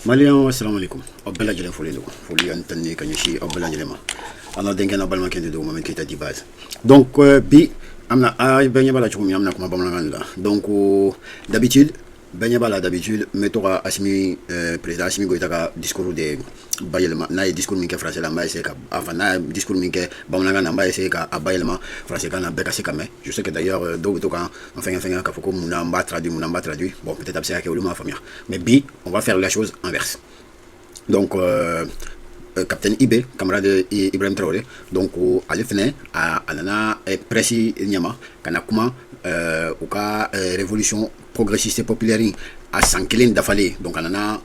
Maliens, assalamu alaikum. Abdallah Jelen Folido. Foli Antani Kanyashi, Abdallah Jelema. Alors, d'un gain à Balmakin de Domain qui est à 10 bases. Donc, bi, amna, Benyabala Choumi, amna comme Bamanganda. Donc, d'habitude, Benyabala d'habitude, mettons Asmi, président Asmi Goitaka, discours de Bayelma, na discours minke français la maïs, enfin, na discours minke Bamangana maïs, à Bayelma, français, quand Bekase Kame. Je sais que d'ailleurs, Dogotoka, enfin, Kafoko, Mounamba traduit, bon, peut-être absent à Keoluma Famia. Mais bi, on va faire la chose inverse. Donc, capitaine Ibe, camarade de Ibrahim Traoré, donc à l'effet, à Anana Pressi Nyama, Kanakuma, au cas révolution progressiste et populaire à Sankelin d'Afalé, donc Anana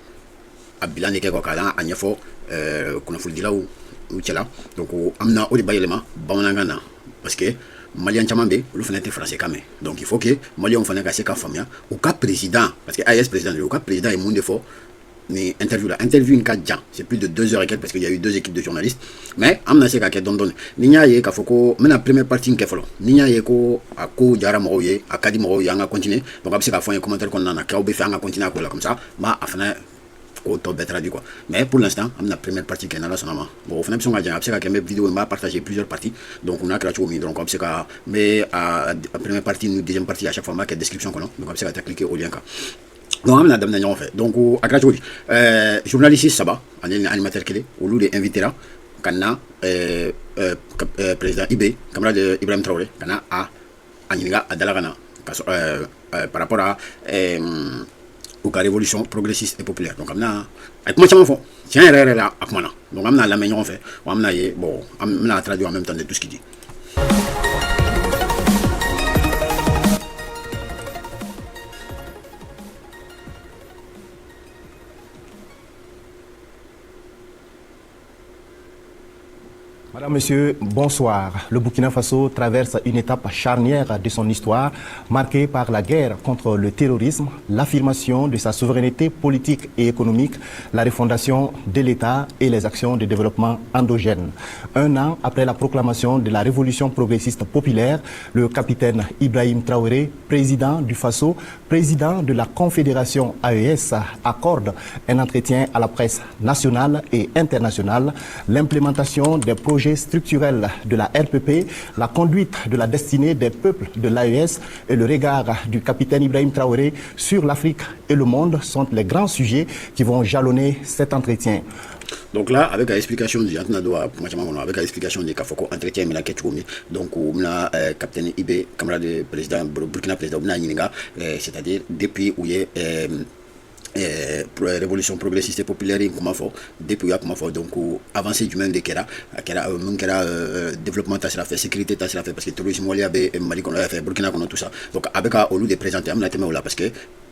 Abilan et Kekokala, Agnafo, Konafulila ou Tchela, donc Amna Odibayelema, Bamanangana, parce que Malien Chamambe, le fenêtre français quand même. Donc il faut que Malien Fana Kaseka Famia, au cas président, parce que AS président, au cas président est mon défaut. Mais interview une 4 ans, c'est plus de 2 heures et quelques parce qu'il y a eu 2 équipes de journalistes. Mais amna se ka ke don ninya ye ka foko mena première partie nke folo ninya ye ko ako jara mo ye akadi mo ye anga continuer donc abse ka fon un commentaire qu'on en a ka obe fait anga continuer ko la comme ça ma afana ko to betra du quoi. Mais pour l'instant amna première partie ke na la sonama bon fana biso nga jang abse ka ke vidéo m'a partager plusieurs parties donc on a créé mi donc abse ka mais à première partie nous deuxième partie à chaque fois ma que description ko non donc abse ka cliquer au lien ka. Donc, on a fait. Donc, à Gratuit, journaliste Saba, animateur clé, au lieu d'inviter Kana, président IB, camarade de Ibrahim Traoré, Kana à Aniniga, à Dalagana, par rapport à la révolution progressiste et populaire. Donc, on a, avec moi, c'est tiens, là, à moi, donc, on a la meilleure fait, on a, bon, on a traduit en même temps de tout ce qu'il dit. Madame, Monsieur, bonsoir. Le Burkina Faso traverse une étape charnière de son histoire, marquée par la guerre contre le terrorisme, l'affirmation de sa souveraineté politique et économique, la refondation de l'État et les actions de développement endogènes. Un an après la proclamation de la révolution progressiste populaire, le capitaine Ibrahim Traoré, président du Faso, président de la Confédération AES, accorde un entretien à la presse nationale et internationale. L'implémentation des projets structurels de la RPP, la conduite de la destinée des peuples de l'AES et le regard du capitaine Ibrahim Traoré sur l'Afrique et le monde sont les grands sujets qui vont jalonner cet entretien. Donc là, avec l'explication avec l'explication de Kafoko, entretien, donc on a capitaine Ibe, camarade du président Burkina président c'est-à-dire depuis où il y a révolution progressiste et populaire comment faut depuis comment faut donc avancée du même de Kera développement t'as fait sécurité t'as fait parce que terrorisme wali Mali qu'on a fait Burkina qu'on a tout ça donc avec au lieu de présenter amna témoin là parce que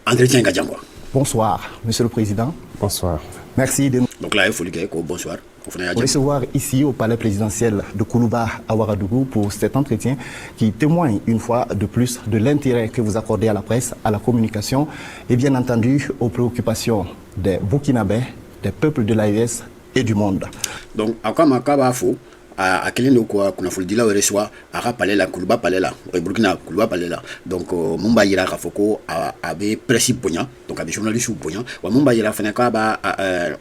entretien gagnant quoi. Bonsoir Monsieur le Président. Bonsoir. Merci de nous. Donc là il faut lui dire bonsoir. Pour recevoir ici au palais présidentiel de Koulouba à Ouagadougou pour cet entretien qui témoigne une fois de plus de l'intérêt que vous accordez à la presse, à la communication et bien entendu aux préoccupations des Burkinabés, des peuples de l'AES et du monde. Donc, à quoi Makaba Fou à quel quoi qu'on a fait dire là reçoit à parler la Koulouba parler là Burkina Koulouba parler là donc Mumba ira Kafoko abe presse ponya donc abe journaliste ponya wa Mumba ira fana ka ba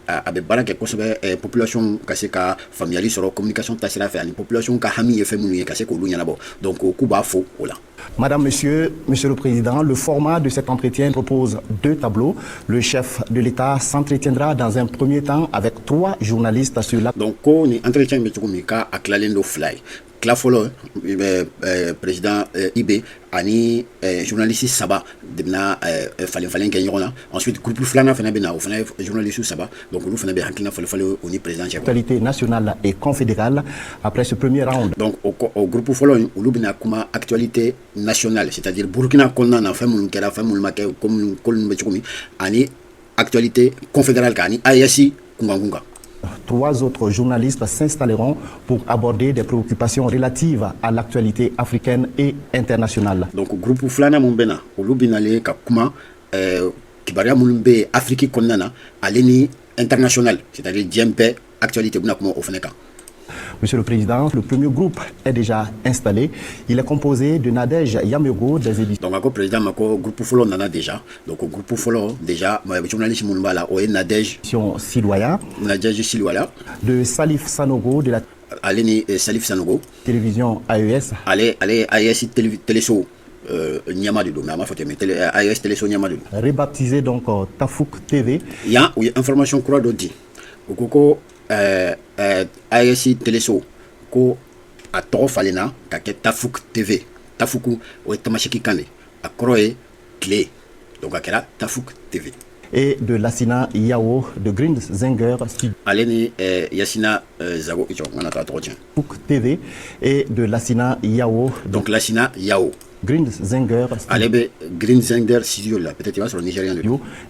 abe baraka ko sebe population kaseka familiali sur communication tasira fait population ka hami e femunu kaseka ko lunya labo donc kuba fo ola. Madame, Monsieur le Président, le format de cet entretien propose 2 tableaux. Le chef de l'État s'entretiendra dans un premier temps avec 3 journalistes sur la... Donc, on est entretien à Klalendo Fly. Clafolo, président IB, ani journaliste Saba, debna fallait gagner ensuite groupe Flana fana bena, journaliste Saba, donc nous fallait hankina fallait on est président. Actualité nationale et confédérale après ce premier round. Donc au groupe following, on lubina kuma actualité nationale, c'est-à-dire Burkina Konna na fait mon kera fait mon maké comme Kolumbechoumi, ani actualité confédérale kani ayasi kungangunga. 3 autres journalistes s'installeront pour aborder des préoccupations relatives à l'actualité africaine et internationale. Donc, groupe Flana Mumbena, Olubinale Kakuma, Kibaria Mulumbe, Afrique Kondana, à l'ENI international, c'est-à-dire DMP, actualité Bunakuma au Feneka. Monsieur le Président, le premier groupe est déjà installé. Il est composé de Nadège Yamego des éditions. Donc, le président, le groupe Folo, on en a déjà. Donc, le groupe Folo, déjà, le journaliste Mounbala, Nadège Siloya. Nadège Siloya. De Salif Sanogo de la Salif Sanogo. télévision AES. Allez, AES Téléso. Niamadou, mais AES Téléso Niamadou. Rebaptisé donc Tafouk TV. Il y a une information croix d'Odi. Au AES Téléso, ko a tɔgɔ falena ka kɛ Tafouk TV. Tafoukou o tamasheki kane. A croix clé. Donc a kɛra Tafouk TV. Et de Lassina Yao de Green Zenger Studio. Aleni Yassina Zago on a Tafouk TV et de Lassina Yao. Donc Lassina Yao. Green Zenger. Alebe Green Zenger Studio là, peut-être il va sur le Nigérien.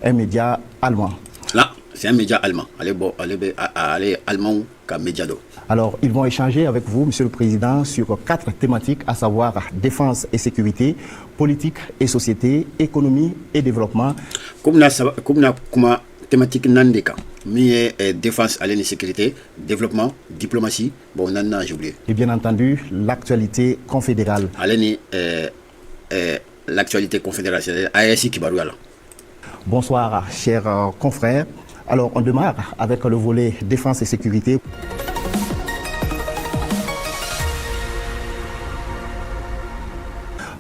Un média allemand. Là, c'est un média allemand. Allez allemand comme médiado. Alors, ils vont échanger avec vous, Monsieur le Président, sur 4 thématiques, à savoir défense et sécurité, politique et société, économie et développement. Comme la thématique nandeka, défense, et sécurité, développement, diplomatie, bon, j'ai oublié. Et bien entendu, l'actualité confédérale. L'actualité confédérale, c'est ASI Kibarouala. Bonsoir, chers confrères. Alors, on démarre avec le volet défense et sécurité.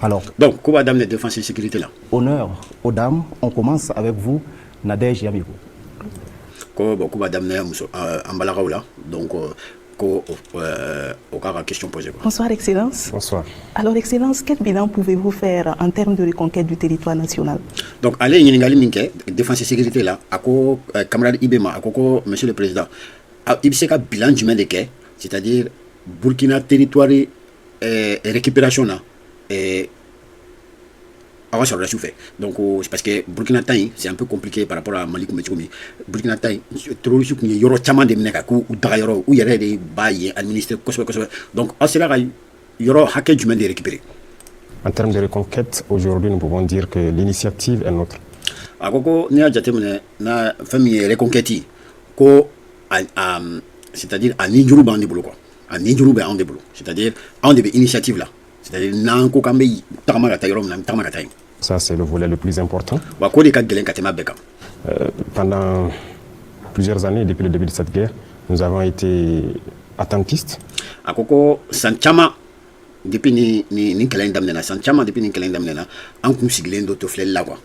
Alors, donc, comment dame de défense et sécurité là? Honneur aux dames, on commence avec vous, Nadège Yamego. Comment dame de là? Donc, question posée. Bonsoir, Excellence. Bonsoir. Alors, Excellence, quel bilan pouvez-vous faire en termes de reconquête du territoire national? Donc, allez, il y a une défense et sécurité là, à quoi, camarade Ibema, à quoi, Monsieur le Président, il y a un bilan du de quai, c'est-à-dire Burkina territoire et récupération là, et avant sur la souffert. Donc, c'est parce que Burkina Taï, c'est un peu compliqué par rapport à Mali Koumetchoumi. Burkina Taï, terroriste qui est yoro chaman de Menekakou ou Dagayoro, où il y a des bails administrés, donc, en cela, il y aura un hacker du de récupérer. En termes de reconquête, aujourd'hui, nous pouvons dire que l'initiative est nôtre. À Koko, nous avons na famille reconquête, c'est-à-dire à Nidjourouba en débolo, quoi. À Nidjourouba en débolo. C'est-à-dire, en début initiative là. C'est-à-dire, Nanko Kambe, Tamarataïrom, Tamarataï. Ça, c'est le volet le plus important. Pendant plusieurs années, depuis le début de cette guerre, nous avons été attentistes. À Koko, Sanchama, depuis ni Kelen Damnena, Sanchama, depuis ni Kelen Damnena, en consigliendo d'autoflel là, quoi.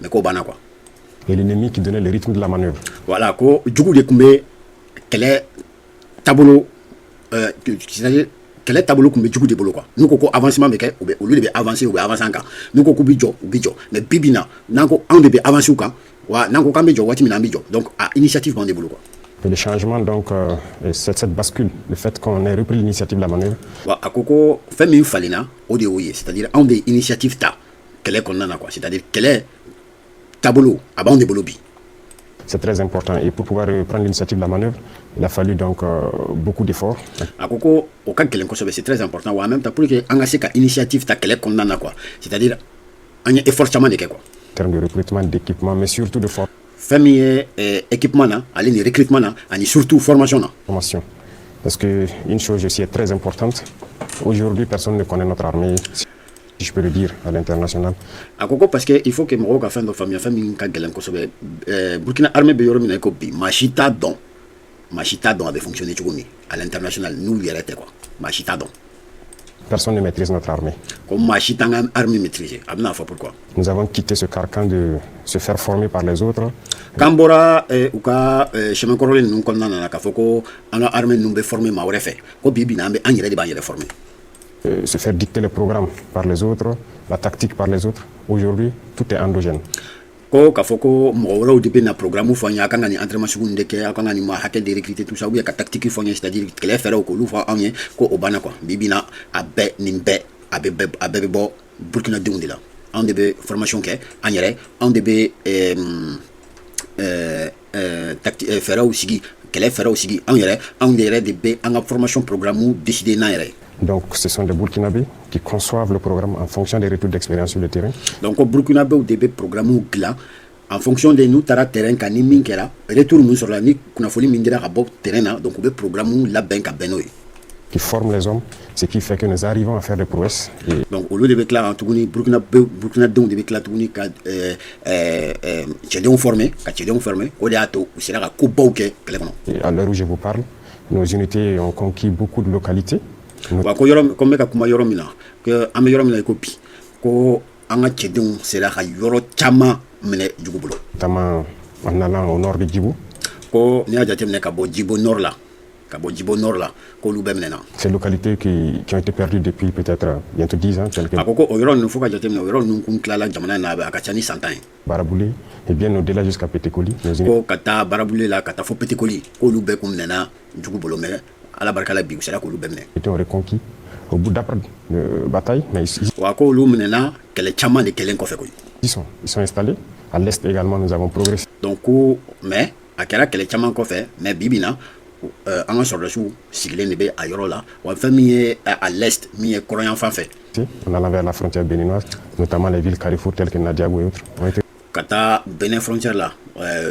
Mais quoi, bana, quoi. Et l'ennemi qui donnait le rythme de la manœuvre. Voilà, quoi, du coup, de Koumé, quel est tableau, c'est-à-dire, quel est le tableau que nous avons fait? Nous avons avancement, au lieu de avancer, ou avancer encore. Nous avons bidjo, mais bibina, nous avons avancé au camp, nous avons bidjo, donc à initiative, on déboulot. Et le changement, donc, c'est cette bascule, le fait qu'on ait repris l'initiative de la manœuvre. À Koko, fait mieux falena, au déoyer, c'est-à-dire, on des initiatives ta, quel est qu'on en a quoi, c'est-à-dire, quel est tableau, avant de bolobi. C'est très important. Et pour pouvoir prendre l'initiative de la manœuvre, il a fallu donc beaucoup d'efforts. À Koko, au cas que c'est très important. En même temps, pour que l'on initiative, c'est-à-dire un effort chaman de quoi. En termes de recrutement, d'équipement, mais surtout de formation. Famille, équipement, allez, recrutement, et surtout formation. Formation. Parce qu'une chose aussi est très importante. Aujourd'hui, personne ne connaît notre armée, si je peux le dire, à l'international. À Koko, parce qu'il faut que Morocco fasse une famille, Burkina armée, Machita don avait fonctionné à l'international. Nous, il y a quoi. Machita don. Personne ne maîtrise notre armée. Comme Machita armée maîtrisée. Pourquoi? Nous avons quitté ce carcan de se faire former par les autres. Kambora ou ka chemin corolé nous condamne à Kafoko, on a armée nous formé ma refait. Ko bibi na be anyere de ba formé. Se faire dicter le programme par les autres, la tactique par les autres. Aujourd'hui, tout est endogène. Ko Kafoko mo au début na programme fanya kanga ni entraînement seconde ke kanga ni ma hakel de recruter tout ça ou ka tactique fanya c'est-à-dire que les faire ko lu fa anye ko obana quoi. Bibi na abe nimbe abe bo Burkina de là. On début formation ke anyere on début tactique faire aussi qu'elle faire aussi anyere on dirait de en formation programme ou décider na yere. Donc, ce sont des Burkinabés qui conçoivent le programme en fonction des retours d'expérience sur le terrain. Donc, au Burkinabé, au début, programme ou gla, en fonction de nous, tara terrain, quand nous retour nous sur la nuit, qu'on a fallu mindera à bord terrain, donc, au programme ou la banque à Benoît. qui forment les hommes, ce qui fait que nous arrivons à faire des prouesses. Donc au lieu de tila tuguni Burkina denw de bɛ tila tuguni ka cɛdenw former o de y'a to u sera ka kobaw kɛ kɛlɛ kɔnɔ. Et à l'heure où je vous parle, nos unités ont conquis beaucoup de localités. Wa ko yɔrɔ ko n bɛ ka kuma yɔrɔ min na que an bɛ yɔrɔ min na i ko bi ko an ka cɛdenw sera ka yɔrɔ caman minɛ jugu bolo. Notamment en allant au nord de Djibou. Ko n'i y'a jateminɛ ka bɔ Djibo nord la k'olu bɛɛ minɛna. Ces localités qui ont été perdues depuis peut-être bientôt 10 ans. A ko o yɔrɔ ninnu fo ka jateminɛ o yɔrɔ ninnu kun tilala jamana in na a ka ca ni san 10 ye. Baraboulé et bien au-delà jusqu'à Petekoli. Ko ka taa Baraboulé la ka taa fo Petekoli k'olu bɛɛ kun minɛna jugu bolo mais ala barika la bi u sera k'olu bɛɛ minɛ. Ils ont reconquis au bout d'après bataille, mais wa k'olu minɛna kɛlɛ caman de kɛlen kɔfɛ koyi. Ils sont installés. À l'est également, nous avons progressé. Donc, mais a kɛra kɛlɛ caman kɔfɛ mais bi bi na an ka sɔrɔdasiw sigilen de bɛ a yɔrɔ la wa fɛn min ye à l'est min ye kɔrɔyan fan fɛ. En allant vers la frontière béninoise, notamment les villes carrefour telles que Nadiago et autres, ont été ka taa Benin frontière la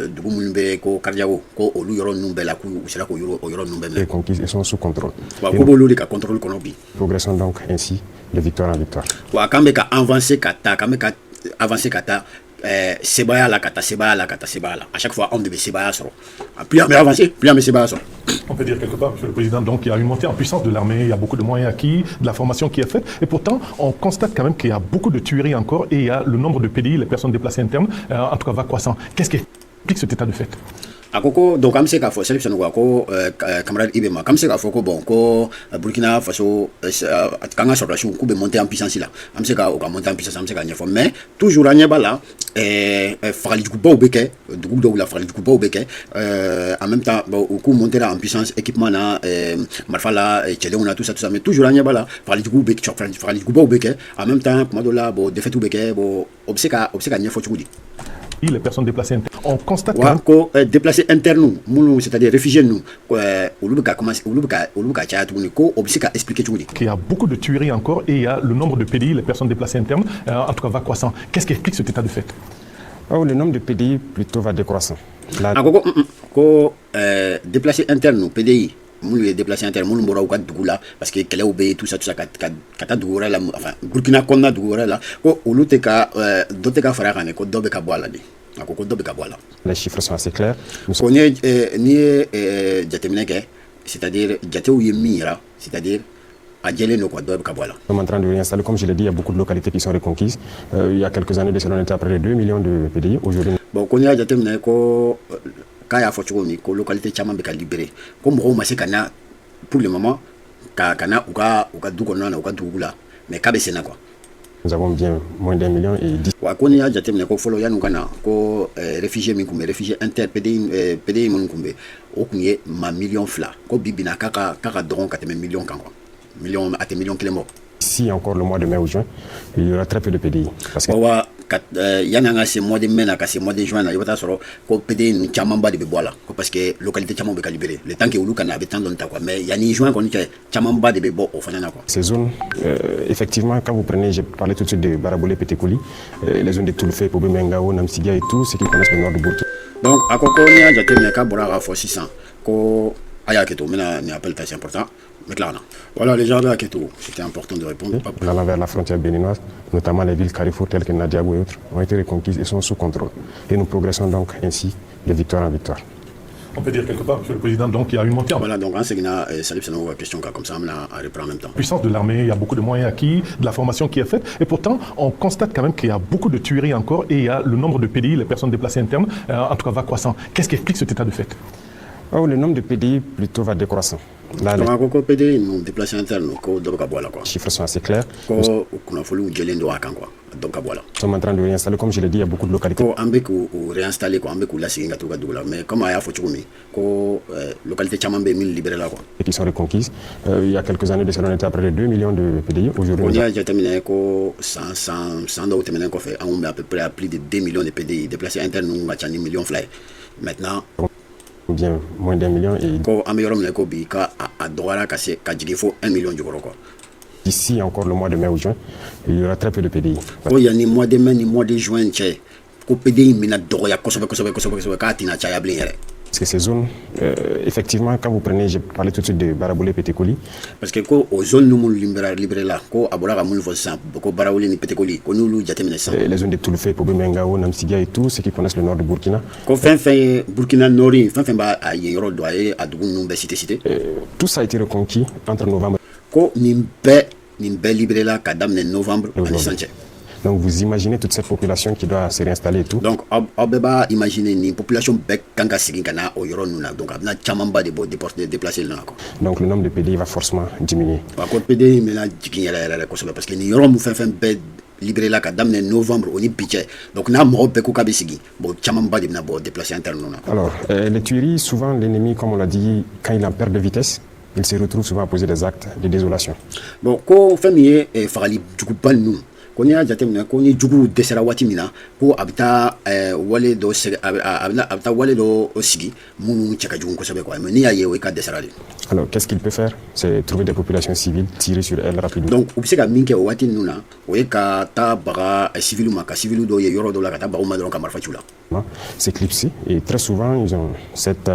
dugu minnu bɛ ko Kardiago ko olu yɔrɔ ninnu bɛɛ la k'u sera k'o yɔrɔ ninnu bɛɛ minɛ. conquises et sont sous contrôle. Wa ko b'olu de ka contrôle kɔnɔ bi. Progressons donc ainsi de victoire en victoire. Wa k'an bɛ ka avancer ka taa sebaya la ka taa sebaya la à chaque fois anw de bɛ sebaya sɔrɔ plus an bɛ avancer plus an bɛ sebaya sɔrɔ. On peut dire quelque part, Monsieur le Président, donc il y a une montée en puissance de l'armée, il y a beaucoup de moyens acquis, de la formation qui est faite, et pourtant on constate quand même qu'il y a beaucoup de tueries encore et il y a le nombre de PDI, les personnes déplacées internes, en tout cas va croissant. Qu'est-ce qui explique cet état de fait? A ko ko donc an bɛ se k'a fɔ Salif Sanogo ko camarade Ibe ma k'an bɛ se k'a fɔ ko bon ko Burkina Faso k'an ka sɔrɔdasiw k'u bɛ monter en puissance la an bɛ se ka o ka monter en puissance an bɛ se k'a ɲɛfɔ mais toujours an ɲɛ b'a la fagalijugubaw bɛ kɛ dugu dɔw la fagalijugubaw bɛ kɛ en même temps bon u k'u monter en puissance équipement na marifa la cɛdenw na tout ça mais toujours an ɲɛ b'a la fagalijugubaw bɛ kɛ en même temps kuma dɔ la bon défaites bɛ kɛ bon o bɛ se ka ɲɛfɔ cogo di. Les personnes déplacées internes. On constate que déplacés internes, c'est-à-dire réfugiés, qu'il y a beaucoup de tueries encore et il y a le nombre de PDI, les personnes déplacées internes, en tout cas va croissant. Qu'est-ce qui explique cet état de fait? Le nombre de PDI plutôt va décroissant. Déplacés internes, PDI. Nous les déplacés internes, nous n'avons pas de doula parce que kɛlɛw bɛ tout ça kata dugu wɛrɛ la enfin Burkina kɔnɔna dugu wɛrɛ la ko olu tɛ ka dɔ tɛ ka fara kan ko dɔ bɛ ka bɔ a la de a ko dɔ bɛ ka bɔ a la. Les chiffres sont assez clairs. Ko n'i ye jateminɛ kɛ c'est-à-dire jatew ye min yira c'est-à-dire a jɛlen don quoi dɔ bɛ ka bɔ a la. Nous sommes en train de réinstaller, comme je l'ai dit, il y a beaucoup de localités qui sont reconquises. Il y a quelques années de cela, on était à près de 2 millions de PDI. Aujourd'hui, bon ko n'i y'a jateminɛ ko k'a y'a fɔ cogo min ko localité caman bɛ ka libéré ko mɔgɔw ma se ka na pour le moment ka na u ka du kɔnɔna na u ka dugu la mais k'a bɛ senna quoi. Nous avons bien moins d'1 million et 10. Wa ko n'i y'a jateminɛ ko fɔlɔ yan'u ka na ko réfugié min tun bɛ réfugié inter PDI minnu tun bɛ o tun ye ma 2 millions ko bi na k'a ka dɔgɔn ka tɛmɛ million kan quoi million a tɛ million 1 bɔ. Ici encore le mois de mai ou juin, il y aura très peu de PDI. Parce que yan'an ka se mois de mai na ka se mois de juin na i bɛ taa sɔrɔ ko PDI ninnu camanba de bɛ bɔ a la ko parce que localité caman bɛ ka libéré le temps que olu ka na a bɛ temps dɔɔni ta quoi mais yanni juin kɔni cɛ camanba de bɛ bɔ o fana na quoi. Ces zones, effectivement, quand vous prenez, j'ai parlé tout de suite de Baraboulé, Petekoli, les zones de Toulfé, Pobé Mengao, Namsidia et tout, ceux qui connaissent le nord de Burkina. Donc a ko n'i y'a jateminɛ k'a bɔra k'a fɔ sisan ko a y'a kɛ to n bɛna nin appel c'est important. Voilà, les gens de la Keto, c'était important de répondre. En allant vers la frontière béninoise, notamment les villes carrefour telles que Nadiago et autres, ont été reconquises et sont sous contrôle. Et nous progressons donc ainsi de victoire en victoire. On peut dire quelque part, Monsieur le Président, donc il y a une montée en voilà, donc en ce qui est Salif Sanogo, question comme ça, on reprend en même temps. Puissance de l'armée, il y a beaucoup de moyens acquis, de la formation qui est faite, et pourtant on constate quand même qu'il y a beaucoup de tueries encore et il y a le nombre de PDI, les personnes déplacées internes, en tout cas va croissant. Qu'est-ce qui explique cet état de fait? Le nombre de PDI plutôt va décroissant. Là, les PDI nous déplacés internes, les chiffres sont assez clairs. Nous sommes en train de réinstaller, comme je l'ai dit, il y a beaucoup de localités. Mais comme il y a localité et qui sont reconquises. Il y a quelques années de cela, on était à près de 2 millions de PDI. Aujourd'hui, on a terminé on a à peu près à plus de 2 millions de PDI déplacés internes, nous avons 1 million fly. Maintenant, bien moins d'1 million et ici encore le mois de mai ou juin, il y aura très peu de PDI. Il y a ni mois de mai ni mois de juin, PDI Parce que ces zones, effectivement, quand vous prenez, j'ai parlé tout de suite de Baraboulé, Pétékoli. Parce que aux zones nous libérées là, ko abora kamul voisin, ko Baraboulé ni Pétékoli, ko nous jatemene ça. Les zones de Touloufé, Pobé-Mengao, Namsigia et tout, ceux qui connaissent le nord de Burkina. Ko fin Burkina Nord, fin ba a yoro doye a dugu numbe cité. Tout ça a été reconquis entre novembre. Ko nimbe libéré là kadam novembre en sanche. Donc vous imaginez toute cette population qui doit se réinstaller et tout. Donc obeba imaginer une population bec kanga sigingana au yoro nuna donc abna chamamba de déplacer là. Donc le nombre de PD va forcément diminuer. Wa ko PD mais là jikinyala ko parce que ni yoro mu fin be libéré là kadam novembre on y budget. Donc na mo be ko kabisigi bo chamamba de na bo déplacer interne nuna. Alors les tueries souvent l'ennemi comme on l'a dit quand il en perd de vitesse, il se retrouve souvent à poser des actes de désolation. Bon ko famille e fagali jukuban nous ko ni a jatemina ko ni jugu desera wati mina ko abita wale do abita wale do sigi munu chaka jugu ko sabe ko mais ni ya yewe ka desera de. Alors qu'est-ce qu'il peut faire? C'est trouver des populations civiles, tirer sur elles rapidement. Donc obiseka minke wati nuna o ka ta baga civilu maka civilu do ye yoro do la ka ta baga ma do ka marfa chula. S'éclipser et très souvent ils ont cette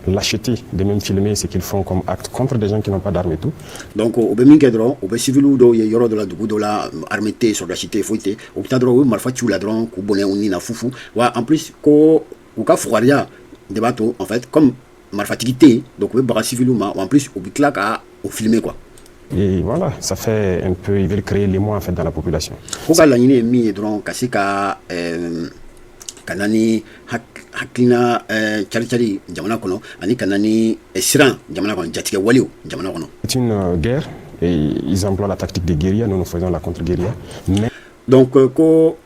lâcheté de même filmer ce qu'ils font comme acte contre des gens qui n'ont pas d'armes et tout. Donc au minke dro o civilu do ye yoro do la dugu do la armée sur la cité foité au pitadro marfa chula dron ku boné on na fufu wa en plus ko ou ka fouaria de bateau en fait comme marfatigité donc we baga civilu ma en plus au bitla ka au filmer quoi. Et voilà, ça fait un peu, ils veulent créer l'émoi en fait dans la population. Ko ka la nyine mi dron kasika kanani hakina chari jamana kono ani kanani siran jamana kono jatige waliou jamana kono. C'est une guerre et ils emploient la tactique des guérillas, nous faisons la contre-guérilla. Mais donc ko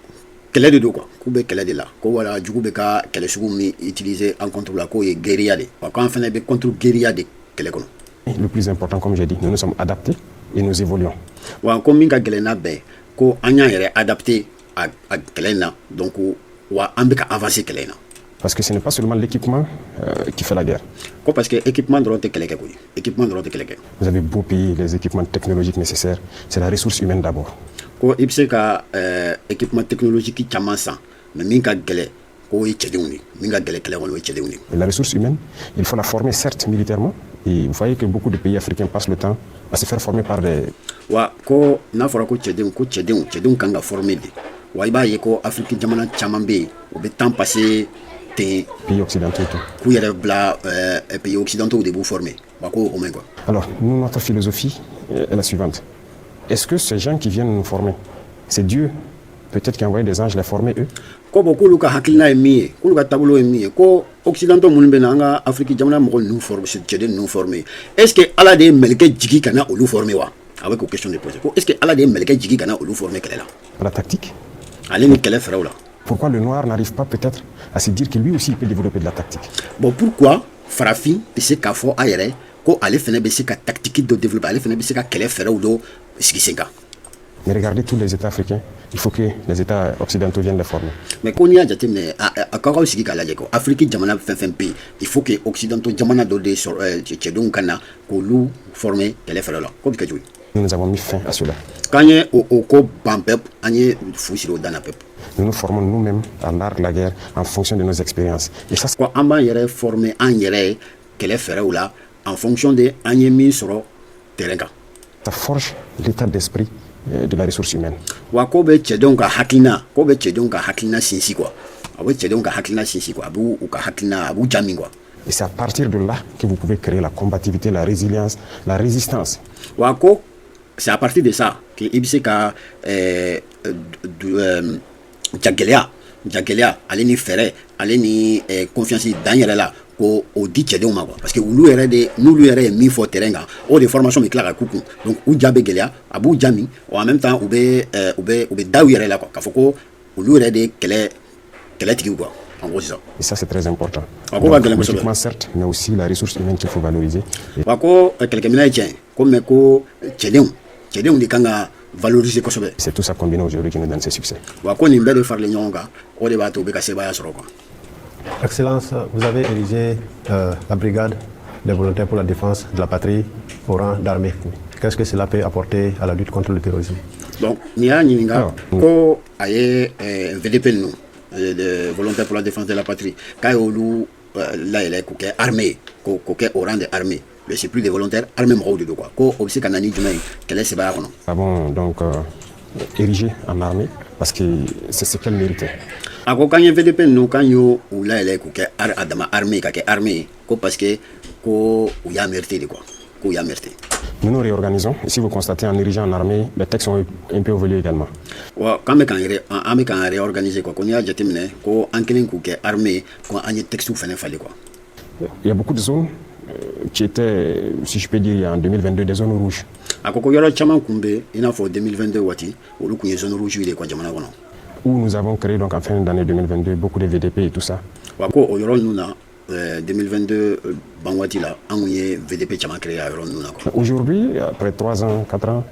kele de do quoi ko be kele de là ko wala jugu be ka kele sugu mi utiliser en contre la ko ye guérilla de wa ko en fait be contre guérilla de kele kono. Le plus important comme j'ai dit, nous nous sommes adaptés et nous évoluons. Wa ko minga gelena be ko anya yere adapté à kelena donc wa ambeka avancer kelena. Parce que ce n'est pas seulement l'équipement qui fait la guerre. Parce que l'équipement doit être équipement doit être. Vous avez beau payer les équipements technologiques nécessaires, c'est la ressource humaine d'abord. Ko ipse ka équipement technologique qui chamasa mais minga gele ko yecheduni minga gele kele won yecheduni. La ressource humaine, il faut la former certes militairement et vous voyez que beaucoup de pays africains passent le temps à se faire former par des wa ko na fora ko chedun kanga former de wa iba ye ko Afrique jamana chamambe ou be temps passé pays occidentaux tout. Ku yere bla pays occidentaux de vous former wa ko o mengo. Alors, nous notre philosophie est la suivante. Est-ce que ces gens qui viennent nous former, c'est Dieu peut-être qui a envoyé des anges les former eux? Ko beaucoup luka hakilina emiye ko luka tabulo emiye ko occidentaux mun be nanga Afrique jamana mo nous former c'est nous former. Est-ce que Allah de melke jigi kana olu former wa avec aux questions de poser. Est-ce que Allah de melke jigi kana olu former kala? La tactique. Allez ni kala feraula. Pourquoi le noir n'arrive pas peut-être à se dire que lui aussi il peut développer de la tactique? Bon, pourquoi Farafi, c'est qu'à fort aéré, qu'on allait faire des tactiques de développer, allait faire des qu'elle ferait ou d'eau, ce qui s'est. Mais regardez tous les États africains, il faut que les États occidentaux viennent les former. Mais qu'on y a déjà à Kaka aussi qui a dit Afrique Jamana fait un pays, il faut que occidentaux Jamana dodé sur Tchedon Kana, qu'on lou former, qu'elle ferait là. Comme que tu Nous avons mis fin à cela. Quand il y a au co Bampep, il y a Foussiro Danapep. Nous nous formons nous-mêmes à l'art de la guerre en fonction de nos expériences. Et ça, quoi, on va former en yere qu'elle ferait ou là en fonction de mis sur le terrain. Ça forge l'état d'esprit de la ressource humaine. Wa ko be chedonga hakina, ko be chedonga hakina sinsi quoi. Awe chedonga hakina sinsi quoi. Abu ou ka hakina abu jami quoi. Et c'est à partir de là que vous pouvez créer la combativité, la résilience, la résistance. Wa ko c'est à partir de ça que ibiseka Jagelia allez faire allez ni confiance dans yere là ko o di chedon ma quoi parce que nous lui erre mi fo terrain o de formation mi clara kuku donc ou jabe gelia abu jami en même temps ou be daw yere là quoi ka foko ou lui erre de kele tiki quoi en gros c'est ça. Et ça c'est très important. L'équipement certes mais aussi la ressource humaine qu'il faut valoriser. Wa ko quelques minutes tient comme ko chedon de kanga valoriser quoi. C'est tout ça combiné aujourd'hui qui nous donne ce succès. Wa ko ni mbele faire les nyonga o de ba to be ka se ba ya soro quoi. Excellence, vous avez érigé la brigade des volontaires pour la défense de la patrie au rang d'armée. Qu'est-ce que cela peut apporter à la lutte contre le terrorisme? Donc, il ko aye VDP nous de volontaires pour la défense de la patrie. Quand là il est armé ko au rang de armée mais c'est plus des volontaires armés mɔgɔw de do quoi ko o bɛ se ka na ni jumɛn ye kɛlɛ sebaya kɔnɔ. Nous avons donc érigé en armée parce que c'est ce qu'elle méritait. A ko k'an ye VDP ninnu k'an y'o u layɛlɛ k'u kɛ a dama armée ka kɛ armée ko parce que ko u y'a mérité de quoi k'u y'a mérité. Nous nous réorganisons. Et si vous constatez en érigeant en armée, les textes ont un peu évolué également. Wa k'an bɛ k'an réorganiser quoi ko n'i y'a jateminɛ ko an kɛlen k'u kɛ armée ko an ye textes fɛnɛ falen quoi. Il y a beaucoup de zones qui étaient, si je peux dire, en 2022, des zones rouges. A ko yɔrɔ caman kun bɛ i n'a fɔ 2022 waati olu kun ye zone rouge de quoi jamana kɔnɔ. Où nous avons créé donc en fin d'année 2022 beaucoup de VDP et tout ça. Wa ko o yɔrɔ ninnu na 2022 ban waati la an kun ye VDP caman créé a yɔrɔ ninnu na quoi. Aujourd'hui, après 3 ans, 4 ans,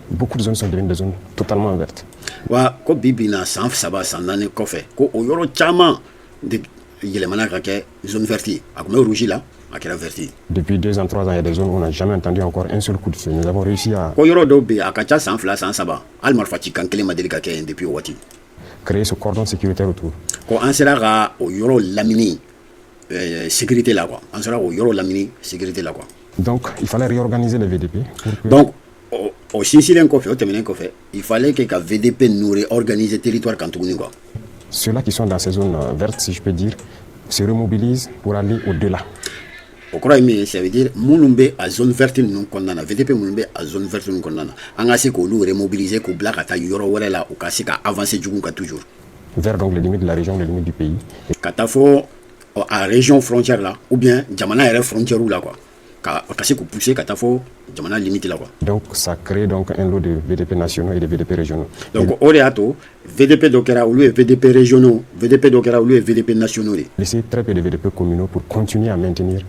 beaucoup de zones sont devenues des zones totalement vertes. Wa ko bi bi na san 3 san 4 kɔfɛ ko o yɔrɔ caman de yɛlɛmana ka kɛ zone verte a kun bɛ rouge la a kɛra verte. Depuis 2 ans, 3 ans, il y a des zones où on n'a jamais entendu encore un seul coup de feu. Nous avons réussi à ko yɔrɔ dɔw bɛ yen a ka ca san 2 san 3 hali marifa cikan kelen ma deli ka kɛ yen depuis o waati. créer ce cordon sécuritaire autour. Ko an sera ka o yɔrɔ lamini sécurité la quoi an sera o yɔrɔ lamini sécurité la quoi. Donc il fallait réorganiser les VDP. Donc au sinsilen kɔfɛ o tɛmɛnen kɔfɛ il fallait que ka VDP nous réorganiser territoire kan tuguni quoi. Ceux-là qui sont dans ces zones vertes, si je peux dire, se remobilisent pour aller au-delà. O kɔrɔ ye min ye ça veut dire minnu bɛ a zone verte ninnu kɔnɔna na VDP minnu bɛ a zone verte ninnu kɔnɔna na an ka se k'olu remobiliser k'u bila ka taa yɔrɔ wɛrɛ la u ka se ka avancer jugu kan toujours. Vers donc les limites de la région, les limites du pays. Ka taa fɔ a région frontière la ou bien jamana yɛrɛ frontière la quoi. Ka se k'u pousser ka taa fɔ jamana limite la quoi. Donc ça crée donc un lot de VDP nationaux et de VDP régionaux. Donc o de y'a to VDP dɔ kɛra olu ye VDP régionaux, VDP dɔ kɛra olu ye VDP nationaux de. Laisser très peu de VDP communaux pour continuer à maintenir.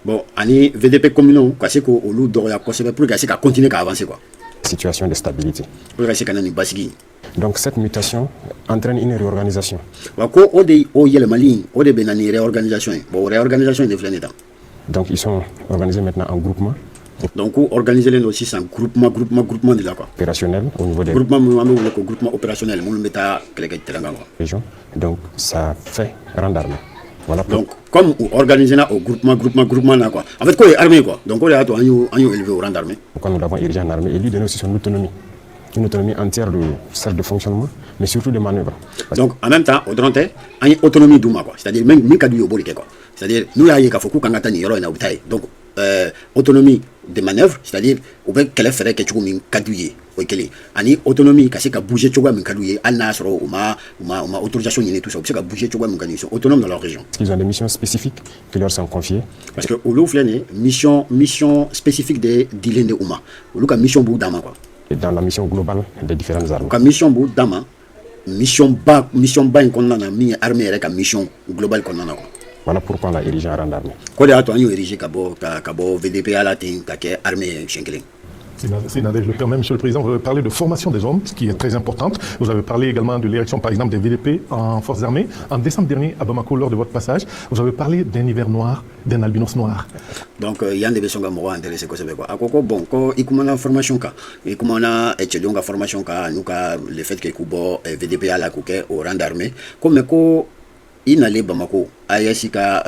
Bon, ani VDP communaux ka se k'olu dɔgɔya kosɛbɛ pour que ka se ka continuer ka avancer quoi. Situation de stabilité. Pour ka se ka na ni basigi. Donc cette mutation entraîne une réorganisation. Wa ko o de o yɛlɛmali o de bɛ na ni réorganisation ye. Bon réorganisation de filɛ nin ye tan. Donc ils sont organisés maintenant en groupement. Donc organiser len aussi sans groupement de la quoi. Opérationnel au niveau des groupement groupement opérationnel mun bɛ taa kɛlɛkɛ terrain kan quoi. Régions. Donc ça fait rang d'armée. Voilà. Donc comme organiser na au groupement là quoi. En fait quoi est armée quoi. Donc on a to an yo élevé au rang d'armée. Quand nous l'avons érigé en armée et lui donner aussi son autonomie. Une autonomie entière de cercle de fonctionnement, mais surtout de manœuvre. Donc en même temps, au dronte, il y a autonomie d'ouma quoi. C'est-à-dire même Mikadu Yobolike quoi. C'est-à-dire nous y a Kafoku Kangatani Yoro et Nautaï. Donc autonomie de manœuvre, c'est-à-dire au fait qu'elle ferait quelque chose min kadouye. Okele. Ani autonomie kasi ka bouger choga min kadouye. Al nasro uma autorisation yene tout ça. C'est ka bouger choga min kadouye. Autonome dans leur région. Ils ont des missions spécifiques qui leur sont confiées. Parce que au Louflene mission spécifique de Dilende Ouma. Au Louka mission Boudama quoi. Dans la mission globale des différentes armées. Ka mission bu dama mission ba in konnana mi armée rek ka mission globale konnana ko. Voilà pourquoi on a érigé un rang d'armée. Ko de ato an yo érigé ka bo VDP à la tin ka ke armée Schenkeling. Si Nadège le permet, Monsieur le Président, vous avez parlé de formation des hommes, ce qui est très importante. Vous avez parlé également de l'érection, par exemple, des VDP en forces armées. En décembre dernier, à Bamako, lors de votre passage, vous avez parlé d'un hiver noir, d'un albinos noir. Donc, il y a des personnes qui m'ont intéressé. Bon, quand il y a une formation, il y a une formation, le fait que le VDP a la coquette au rang d'armée, comme il y a Bamako, il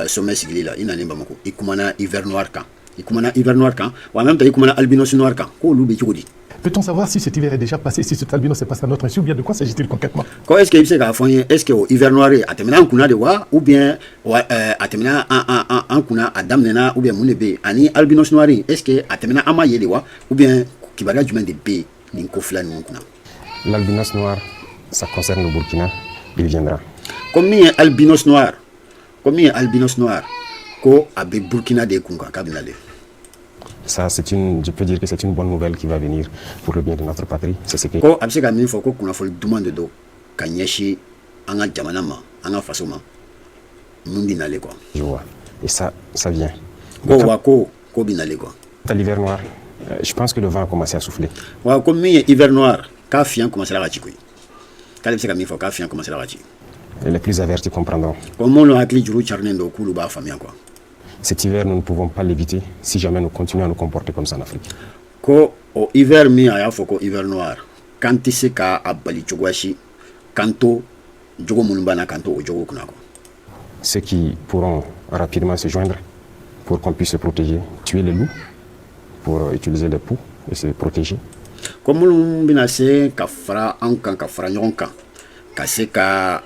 sommet civil, il y a Bamako, il y a hiver noir quand. Il y a hiver noir quand, ou en même temps il y a albinos noir quand. Peut-on savoir si cet hiver est déjà passé, si cet albinos est passé à notre insu, ou bien de quoi s'agit-il concrètement? Est-ce qu'il est-ce que l'hiver noir est à de ou bien à Damnena, ou bien Mounebe, Ani albinos noir, est-ce que à Amaye de ou bien Kibara du de B, Linkoflan Moukuna? L'albinos noir, ça concerne le Burkina, il viendra. Combien albinos noir? Ko abe Burkina de Kunga Kabinale. Ça, je peux dire que c'est une bonne nouvelle qui va venir pour le bien de notre patrie. C'est ce que. Ko abse ka min fo ko kuna fol demande do kanyeshi anga jamanama anga fasoma mun binale quoi. Je vois. Et ça vient. Ko binale quoi. L'hiver noir, je pense que le vent a commencé à souffler. Wa comme hiver noir, ka fian commencer à rati quoi. Ka abse ka min fo ka fian commencer à rati. Les plus avertis comprendront. Comment on a accueilli Juru Charnendo Kuluba famille quoi. Cet hiver, nous ne pouvons pas l'éviter si jamais nous continuons à nous comporter comme ça en Afrique. Ko au hiver mi aya foko hiver noir. Quand tu sais qu'à Abali Chogwashi, kanto jogo munubana kanto o jogo kunako. Ceux qui pourront rapidement se joindre pour qu'on puisse se protéger, tuer les loups pour utiliser les poux et se protéger. Comme nous bina se ka fara an kan ka fara ɲɔgɔn kan ka se ka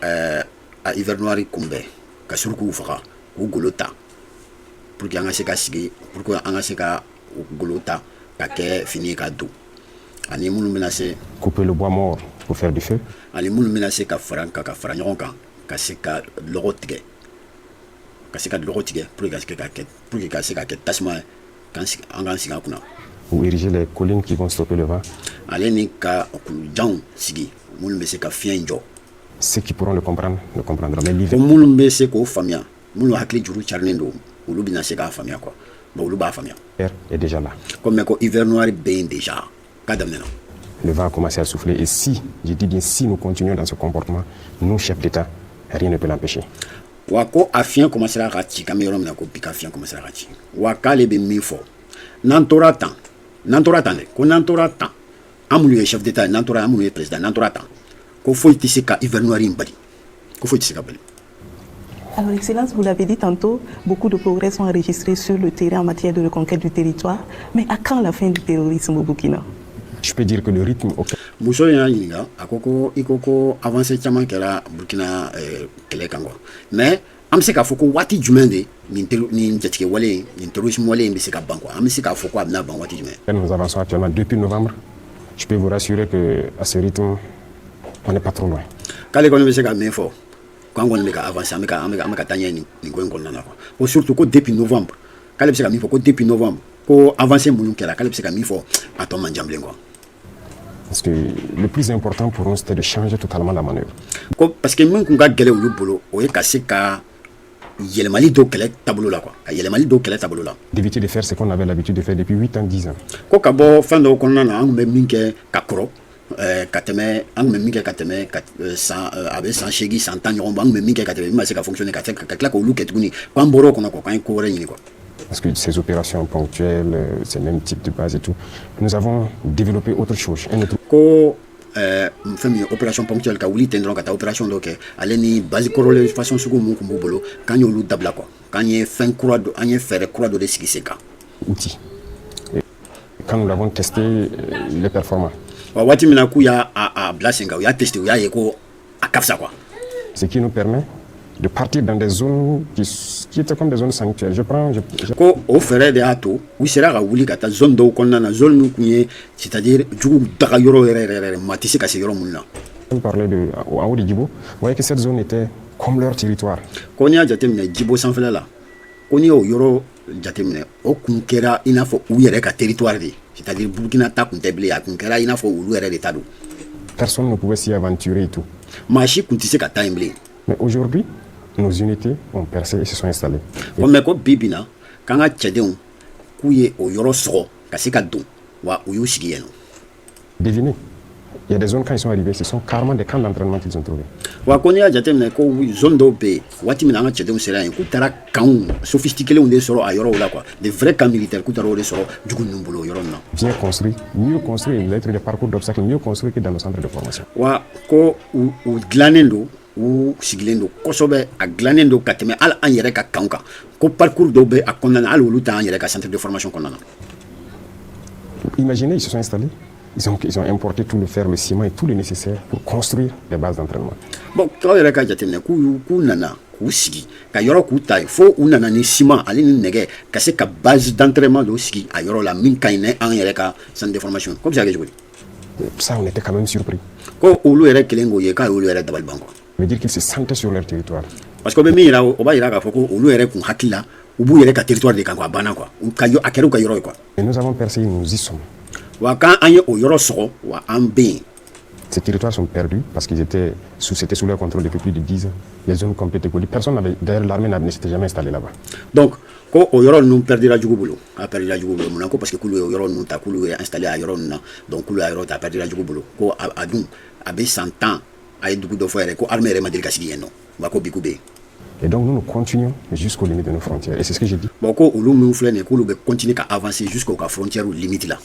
a hiver noir kunbɛn ka sɔrɔ k'u faga k'u golo ta pour que an ka se ka sigi pour que an ka se ka golo ta ka kɛ fini ka don ani minnu bina se couper le bois mort pour faire du feu. ani minnu bina se ka fara ɲɔgɔn kan ka se ka lɔgɔ tigɛ pour que ka se ka kɛ tasuma ye an k'an sigi an kunna. Ou ériger les collines qui vont stopper le vent. Ale ni ka kulujanw sigi minnu bɛ se ka fiɲɛ jɔ. Ceux qui pourront le comprendre le comprendront. Mais l'hiver. Ko minnu bɛ se k'o faamuya minnu hakili juru carilen don olu bɛna se k'a faamuya quoi bon olu b'a faamuya. Est déjà là. Comme mais ko hiver noir bɛ yen déjà k'a daminɛna. Le vent a commencé à souffler et si, je dis bien si nous continuons dans ce comportement, nous chefs d'État, rien ne peut l'empêcher. Wa ko a fiɲɛ commencera ka ci k'an bɛ yɔrɔ min na ko bi ka fiɲɛ commencera ka ci wa k'ale bɛ min fɔ n'an tora tan dɛ ko n'an tora tan an minnu ye chef d'État n'an tora an minnu ye président n'an tora tan ko foyi tɛ se ka hiver noir in bali ko foyi tɛ se ka bali. Alors, Excellence, vous l'avez dit tantôt, beaucoup de progrès sont enregistrés sur le terrain en matière de reconquête du territoire. Mais à quand la fin du terrorisme au Burkina? Je peux dire que le rythme muso y'a ɲininka a ko ko i ko avancé caman kɛra Burkina kɛlɛ kan quoi mais an bɛ se k'a fɔ ko waati jumɛn de nin jatigɛ wale nin terrorisme wale in bɛ se ka ban quoi an bɛ se k'a fɔ ko a bɛna ban waati jumɛn. Nous avançons actuellement depuis novembre. Je peux vous rassurer que à ce rythme, on n'est pas trop loin. K'ale kɔni bɛ se ka min fɔ k'an kɔni bɛ ka avancer an bɛ ka taa ɲɛ nin ko in kɔnɔna na quoi ko surtout ko depuis novembre k'ale bɛ se ka min fɔ ko depuis novembre ko avancé minnu kɛra k'ale bɛ se ka min fɔ a tɔ man jan bilen quoi. Parce que le plus important pour nous, c'était de changer totalement la manœuvre. Parce que même quand on a olu bolo o ye ka se ka yɛlɛmali dɔ kɛlɛ taabolo la quoi ka yɛlɛmali dɔ kɛlɛ taabolo la. D'éviter de faire ce qu'on avait l'habitude de faire depuis 8 ans, 10 ans. Ko ka bɔ fɛn dɔw kɔnɔna na an tun bɛ min kɛ ka kɔrɔ ka tɛmɛ an tun bɛ min kɛ ka tɛmɛ a bɛ san 8 san 10 ɲɔgɔn bɔ an tun bɛ min kɛ ka tɛmɛ min ma se ka fonctionner ka tila k'olu kɛ tuguni k'an bɔra o kɔnɔ quoi k'an ye ko wɛrɛ ɲini quoi. Parce que ces opérations ponctuelles, ces mêmes types de bases et tout, nous avons développé autre chose. Ko fɛn min ye opération ponctuelle ka wuli ten dɔrɔn ka taa opération dɔ kɛ ale ni base kɔrɔlen façon sugu mun tun b'u bolo k'an y'olu dabila quoi k'an ye fɛn kura dɔ an ye fɛɛrɛ kura dɔ de sigi sen kan. Outils. Et quand nous l'avons testé, les performants. Wa waati min na k'u y'a bila sen kan u y'a testé u y'a ye ko a ka fisa quoi. Ce qui nous permet de partir dans des zones qui étaient comme des zones sanctuaires. Ko o fɛɛrɛ de y'a to u sera ka wuli ka taa zone dɔw kɔnɔna na zone min tun ye c'est-à-dire jugu daga yɔrɔ yɛrɛ maa tɛ se ka se yɔrɔ minnu na. On parlait en haut de Djibo, vous voyez que cette zone était comme leur territoire. Ko n'i y'a jateminɛ Djibo sanfɛla la ko n'i y'o yɔrɔ jateminɛ o kun kɛra i n'a fɔ u yɛrɛ ka territoire de c'est-à-dire Burkina ta kun tɛ bilen a kun kɛra i n'a fɔ olu yɛrɛ de ta don. Personne ne pouvait s'y aventurer et tout. Maa si kun tɛ se ka taa yen bilen. Mais aujourd'hui, nos unités ont percé et se sont installées. Mais ko bi bi na k'an ka cɛdenw k'u ye o yɔrɔ sɔgɔ ka se ka don wa u y'u sigi yen nɔ. Devinez, il y a des zones quand ils sont arrivés, ce sont carrément des camps d'entraînement qu'ils ont trouvés. Wa ko n'i y'a jateminɛ ko zone dɔw bɛ yen waati min na an ka cɛdenw sera yen k'u taara camps sophistiqués de sɔrɔ a yɔrɔw la quoi des vrais camps militaires k'u taara o de sɔrɔ jugu ninnu bolo o yɔrɔ ninnu na. Bien construit, mieux construit, lettre des parcours d'obstacles mieux construit que dans nos centres de formation. Wa ko u dilannen don u sigilen don kosɛbɛ a dilannen don ka tɛmɛ hali an yɛrɛ ka camps kan ko parcours dɔw bɛ a kɔnɔna na hali olu t'an yɛrɛ ka centre de formation kɔnɔna na. Imaginez, ils se sont installés. Ils ont importé tout le fer, le ciment et tout le nécessaire pour construire des bases d'entraînement. Bon, quand il y a k'u nana k'u sigi ka yɔrɔ k'u ta fo u nana ni ciment ale ni nɛgɛ ka se ka base d'entraînement dɔ sigi a yɔrɔ la min ka ɲi ni an yɛrɛ ka centre de formation ko bɛ se ka kɛ cogo di. Ça, on était quand même surpris. Ko olu yɛrɛ kelen k'o ye k'a y'olu yɛrɛ dabali ban quoi. Ça veut dire qu'ils se sentaient sur leur territoire. Parce que o bɛ min yira o b'a yira k'a fɔ ko olu yɛrɛ kun hakili la u b'u yɛrɛ ka territoire de kan quoi a banna quoi a kɛra u ka yɔrɔ ye quoi. Et nous avons percé, nous y sommes. Wa quand an ye o yɔrɔ sɔgɔ wa an bɛ yen. Ces territoires sont perdus parce qu'ils étaient sous leur contrôle depuis plus de 10 ans. Les zones complètes écolies. Personne n'avait, d'ailleurs l'armée ne s'était jamais installée là-bas. Donc, ko o yɔrɔ ninnu perdira jugu bolo a perdira jugu bolo mun na ko parce que k'olu ye o yɔrɔ ninnu ta k'olu ye installé a yɔrɔ ninnu na donc k'olu y'a yɔrɔ ta a perdira jugu bolo ko a dun a bɛ san 10 a ye dugu dɔ fɔ yɛrɛ ko armée yɛrɛ ma deli ka sigi yen nɔ wa ko bi k'u bɛ yen. Et donc nous continuons jusqu'aux limites de nos frontières et c'est ce que j'ai dit. Bon ko olu minnu filɛ nin ye k'olu bɛ continuer ka avancer jusqu'aux ka frontières limite là.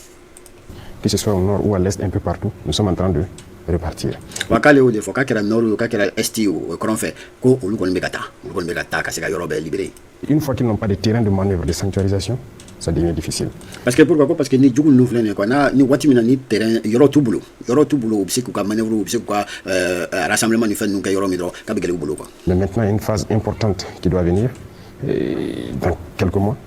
Que ce soit au nord ou à l'est, un peu partout, nous sommes en train de repartir. wakale o de fo ka kɛra nord o ka kɛra est o kɔrɔn fɛ ko olu kɔni bɛ ka taa ka se ka yɔrɔ bɛɛ libéré. Une fois qu'ils n'ont pas de terrain de manœuvre de sanctuarisation, ça devient difficile. Parce que pourquoi? Parce que ni jugu ninnu filɛ nin ye quoi ni waati min na ni terrain yɔrɔ t'u bolo u bɛ se k'u ka manœuvre u bɛ se k'u ka rassemblement ni fɛn ninnu kɛ yɔrɔ min dɔrɔn k'a bɛ gɛlɛya u bolo quoi. Mais maintenant, il y a une phase importante qui doit venir dans quelques mois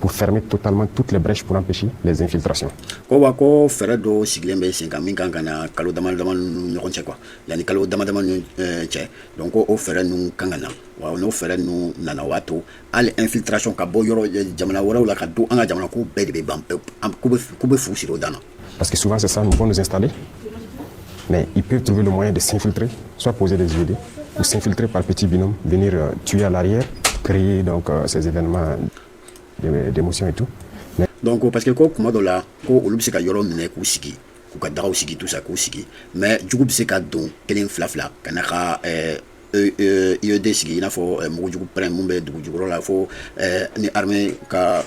pour fermer totalement toutes les brèches pour empêcher les infiltrations. Ko wa ko fɛɛrɛ dɔ sigilen bɛ sen kan min kan ka na kalo damadama ninnu ɲɔgɔn cɛ quoi yanni kalo damadama ninnu cɛ donc o fɛɛrɛ ninnu kan ka na wa n'o fɛɛrɛ ninnu nana o b'a to hali infiltration ka bɔ yɔrɔ jamana wɛrɛw la ka don an ka jamana ko bɛɛ de bɛ ban k'u bɛ fu siri o dan na. Parce que souvent c'est ça, nous pouvons nous installer, mais ils peuvent trouver le moyen de s'infiltrer, soit poser des IED, ou s'infiltrer par petits binômes, venir tuer à l'arrière, créer donc ces événements d'émotion et tout. Mais donc parce que ko kuma dɔ la ko olu bɛ se ka yɔrɔ minɛ k'u sigi k'u ka dagaw sigi tout ça k'u sigi mais jugu bɛ se ka don kelen fila ka na ka IED sigi i n'a fɔ mugujugu pɛrɛn mun bɛ dugu jukɔrɔ la fo ni armée ka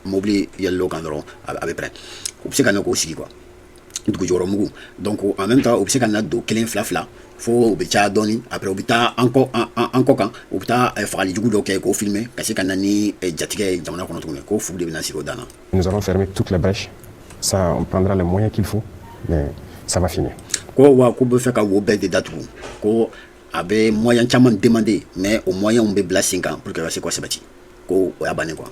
mobili yɛlɛlo kan dɔrɔn a bɛ pɛrɛn u bɛ se ka na k'o sigi quoi dugu jukɔrɔ mugu donc en même temps u bɛ se ka na don kelen fila fo u bɛ caya dɔɔni après u bɛ taa an kɔ kan u bɛ taa fagali jugu dɔ kɛ k'o filmer ka se ka na ni jatigɛ ye jamana kɔnɔ tuguni k'o fu de bɛ na sigi o dan na. nous allons fermer toutes les brèches. Ça, on prendra les moyens qu'il faut, mais ça va finir. Ko wa ko bɛ fɛ ka wo bɛɛ de datugu ko a bɛ moyen caman demander mais o moyen bɛ bila sen kan pour que ka se k'o sabati ko o y'a bannen quoi.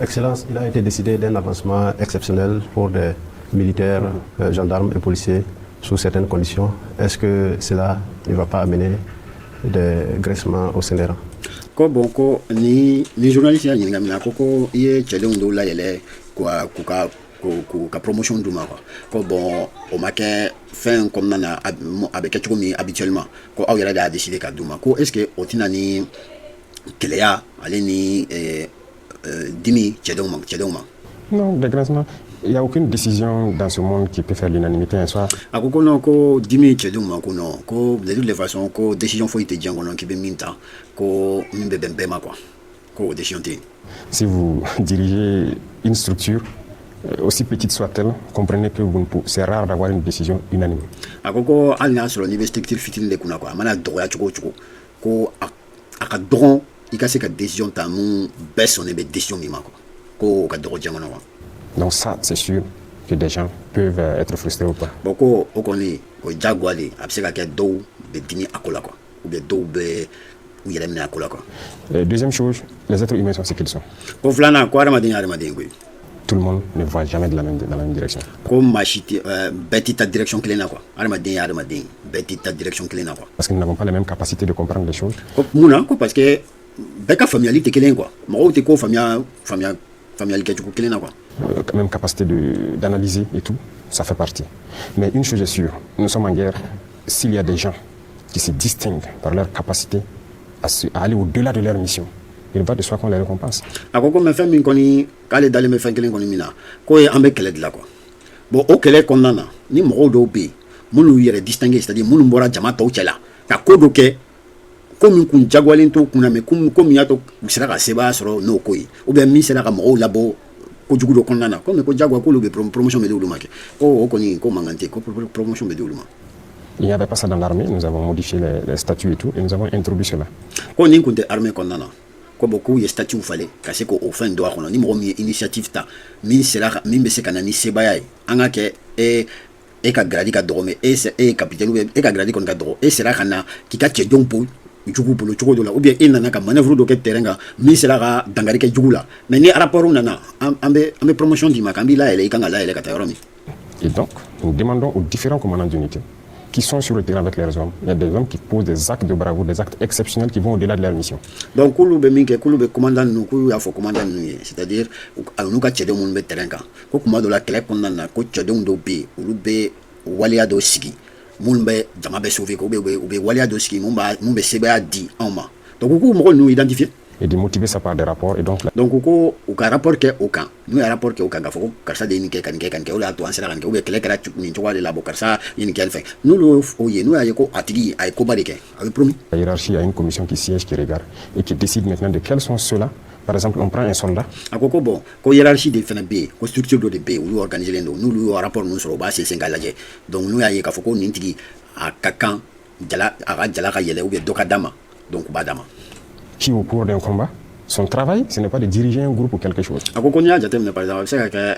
Excellence, il a été décidé d'un avancement exceptionnel pour des militaires, gendarmes et policiers sous certaines conditions. Est-ce que cela ne va pas amener des graissements au sein des rangs? Ko bon ko ni journaliste ya ɲininka min na ko i ye cɛdenw dɔw layɛlɛ k'u ka promotion d'u ma quoi ko bon o ma kɛ fɛn kɔnɔna na a bɛ kɛ cogo min habituellement ko aw yɛrɛ de y'a décidé ka d'u ma ko est ce que o tɛna ni kɛlɛya ale ni dimi cɛdenw ma. Non, dégraissement. Il n'y a aucune décision dans ce monde qui peut faire l'unanimité un soir. A ko non ko dimi cɛdenw ma ko non ko de toutes les façons ko décision foyi tɛ diɲɛ kɔnɔ k'i bɛ min ta ko min bɛ bɛn bɛɛ ma quoi ko o décision tɛ yen. Si vous dirigez une structure, aussi petite soit-elle, comprenez que c'est rare d'avoir une décision unanime. A ko hali n'a sɔrɔ n'i bɛ structure fitinin de kunna quoi a mana dɔgɔya cogo o cogo ko a ka dɔgɔn i ka se ka décision ta mun bɛɛ sɔnnen bɛ décision min ma quoi ko o ka dɔgɔ diɲɛ kɔnɔ quoi. Donc ça, c'est sûr que des gens peuvent être frustrés ou pas. Bon, ko o kɔni o ye diyagoya de a bɛ se ka kɛ dɔw bɛ dimi a ko la quoi ou bien dɔw bɛ u yɛrɛ minɛ a ko la quoi. Deuxième chose, les êtres humains sont ce qu'ils sont. Ko filanan ko hadamaden ye hadamaden koyi. Tout le monde ne va jamais dans la même direction. Ko maa si tɛ bɛɛ tɛ taa direction kelen na quoi hadamaden ye hadamaden bɛɛ tɛ taa direction kelen na quoi. Parce que nous n'avons pas les mêmes capacités de comprendre les choses. Ko mun na ko parce que bɛɛ ka faamuyali tɛ kelen quoi mɔgɔw tɛ ko faamuyali kɛcogo kelen na quoi. Même capacité d'analyser et tout, ça fait partie. Mais une chose est sûre, nous sommes en guerre. S'il y a des gens qui se distinguent par leur capacité à aller au-delà de leur mission, il va de soi qu'on les récompense. A ko mais fɛn min kɔni k'ale dalen bɛ fɛn kelen kɔni min na ko ye an bɛ kɛlɛ de la quoi bon o kɛlɛ kɔnɔna na ni mɔgɔw dɔw bɛ yen minnu yɛrɛ distinguer c'est-à-dire minnu bɔra jama tɔw cɛ la ka ko dɔ kɛ ko min kun jagoyalen t'o kunna mais ko min y'a to u sera ka sebaaya sɔrɔ n'o ko ye ou bien min sera ka mɔgɔw labɔ ko jugu dɔ kɔnɔna na ko mais ko jagoya k'olu bɛ promotion bɛ di olu ma kɛ ko o kɔni ko mankan tɛ ko promotion bɛ di olu ma. Il n'y avait pas ça dans l'armée, nous avons modifié les statuts et tout, et nous avons introduit cela. Ko nin kun tɛ armée kɔnɔna na ko bon k'u ye statut falen ka se k'o fɛn don a kɔnɔ ni mɔgɔ min ye initiative ta min bɛ se ka na ni sebaaya ye an ka kɛ e ka grade ka dɔgɔ mais e ye capitaine ou bien e ka grade kɔni ka dɔgɔ e sera ka na k'i ka cɛdenw bo jugu bolo cogo dɔ la ou bien e nana ka manœuvre dɔ kɛ terrain kan min sera ka dankari kɛ jugu la mais ni rapport nana an bɛ promotion d'i ma k'an b'i layɛlɛ i kan ka layɛlɛ ka taa yɔrɔ min. Et donc, nous demandons aux différents commandants d'unité qui sont sur le terrain avec leurs hommes. Il y a des hommes qui posent des actes de bravoure, des actes exceptionnels qui vont au-delà de leur mission. Donc, k'olu bɛ min kɛ k'olu bɛ commandant ninnu k'u y'a fɔ commandant ninnu ye c'est-à-dire n'u ka cɛdenw minnu bɛ terrain kan ko kuma dɔ la kɛlɛ kɔnɔna na ko cɛdenw dɔw bɛ yen olu bɛ waleya dɔw sigi minnu bɛ jama bɛ sauver ko u bɛ waleya dɔw sigi mun bɛ sebaaya di anw ma donc u k'u mɔgɔ ninnu identifier. Et de motiver ça par des rapports. Et donc ko u ka rapport kɛ o kan n'u ye rapport kɛ o kan k'a fɔ ko karisa de ye nin kɛ ka nin kɛ ka nin kɛ o de y'a to an sera ka nin kɛ ou bien kɛlɛ kɛra nin cogoya de la bon karisa ye nin kɛ fɛ n'olu y'o ye n'u y'a ye ko a tigi a ye koba de kɛ a bɛ promis. La hiérarchie a une commission qui siège, qui regarde et qui décide maintenant de quels sont ceux-là Par exemple, on prend un soldat. A ko bon ko hiérarchie de fana be ko structure do de be olu organiser len do nous rapport nous sur base c'est ngalaje donc nous ya ye ka foko nintigi a kakan jala ka yele ou bien doka dama donc ba dama Qui, au cours d'un combat, son travail, ce n'est pas de diriger un groupe ou quelque chose. a ko ko nya jate par exemple c'est que